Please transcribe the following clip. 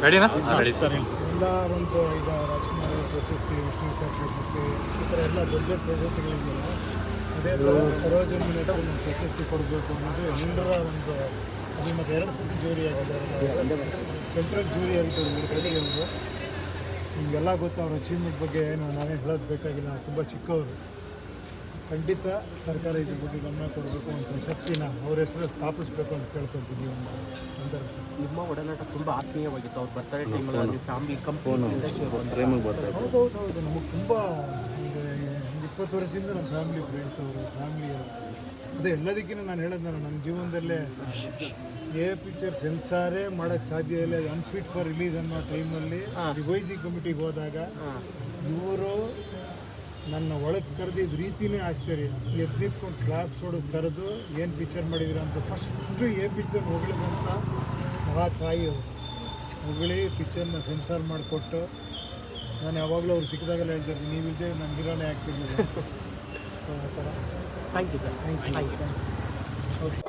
ರೆಡಿನಾ ready sir. ಎಲ್ಲ ಒಂದು ಈಗ ರಾಜ್ಕುಮಾರ್ ಪ್ರಶಸ್ತಿ, ವಿಷ್ಣು ಸರ್ ಪ್ರಶಸ್ತಿ, ಈ ಥರ ಎಲ್ಲ ದೊಡ್ಡ ದೊಡ್ಡ ಪ್ರಶಸ್ತಿಗಳಿದೆಯಲ್ಲ, ಅದೇ ಥರ ಸರೋಜಿನಿ ಹೆಸರು ಒಂದು ಪ್ರಶಸ್ತಿ ಕೊಡಬೇಕು ಅನ್ನೋದು ಎಲ್ಲರ ಒಂದು. ಅದು ಮತ್ತು 2 ಸತಿ ಜೂರಿ ಆಗಿದ್ದಾರೆ, ಸೆಂಟ್ರಲ್ ಜೂರಿ ಆಗಿದ್ದಾರೆ 2 ಸತಿ ಅವರು. ನಿಮಗೆಲ್ಲ ಗೊತ್ತು ಅವ್ರ ಅಚೀವ್ಮೆಂಟ್ ಬಗ್ಗೆ ನಾನೇ ಹೇಳೋದು ಬೇಕಾಗಿಲ್ಲ, ತುಂಬ ಚಿಕ್ಕವರು. ಖಂಡಿತ ಸರ್ಕಾರ ಇದ್ರ ಬಗ್ಗೆ ಗಮನ ಕೊಡಬೇಕು, ಒಂದು ಪ್ರಶಸ್ತಿನ ಅವ್ರ ಹೆಸರು ಸ್ಥಾಪಿಸಬೇಕು ಅಂತ ಕೇಳ್ಕೊತೀನಿ. ಒಂದು ಸಂದರ್ಭ ನಿಮ್ಮ ಒಡನಾಟ ತುಂಬ ಆತ್ಮೀಯವಾಗಿತ್ತು. ಅವ್ರು ಬರ್ತಾರೆ ಟೈಮಲ್ಲಿ ಫ್ಯಾಮಿಲಿ ಕಂಪ್ನಿ ಹೌದು ನಮಗೆ ತುಂಬ ಒಂದು 20 ವರ್ಷದಿಂದ ನಮ್ಮ ಫ್ಯಾಮಿಲಿ ಫ್ರೆಂಡ್ಸ್ ಅವರು, ಫ್ಯಾಮಿಲಿ ಅದೇ ಎಲ್ಲದಕ್ಕಿಂತ ನಾನು ಹೇಳೋದು, ನನ್ನ ಜೀವನದಲ್ಲೇ ಪಿಕ್ಚರ್ ಸೆನ್ಸಾರೇ ಮಾಡೋಕ್ಕೆ ಸಾಧ್ಯ ಇಲ್ಲ, ಅನ್ಫಿಟ್ ಫಾರ್ ರಿಲೀಸ್ ಅನ್ನೋ ಟೈಮಲ್ಲಿ ರಿವೈಸಿ ಕಮಿಟಿಗೆ ಹೋದಾಗ ಇವರು ನನ್ನ ಒಳಗೆ ಕರೆದಿದ್ದ ರೀತಿಯೇ ಆಶ್ಚರ್ಯ. ಎದ್ದು ನಿಂತ್ಕೊಂಡು ಕ್ಲಾಪ್ಸ್ ಹೊಡೆದು ಕರೆದು ಏನು ಪಿಕ್ಚರ್ ಮಾಡಿದಿರ ಅಂತ ಫಸ್ಟು ಪಿಕ್ಚರ್ ಹೊಗಳಿದಂಥ ಮಹಾತಾಯಿ ಅವರು. ಹೊಗಳಿ ಪಿಕ್ಚರ್ನ ಸೆನ್ಸಾರ್ ಮಾಡಿಕೊಟ್ಟು, ನಾನು ಯಾವಾಗಲೂ ಅವ್ರು ಸಿಕ್ಕಿದಾಗೆಲ್ಲ ಹೇಳ್ತಿರ್ತೀನಿ, ನೀವಿಲ್ಲದೆ ನನಗಿರೋನೇ ಆಗ್ತಿರ್ಲಿಲ್ಲ. ಆ ಥರ. Thank you sir. Thank you. Okay.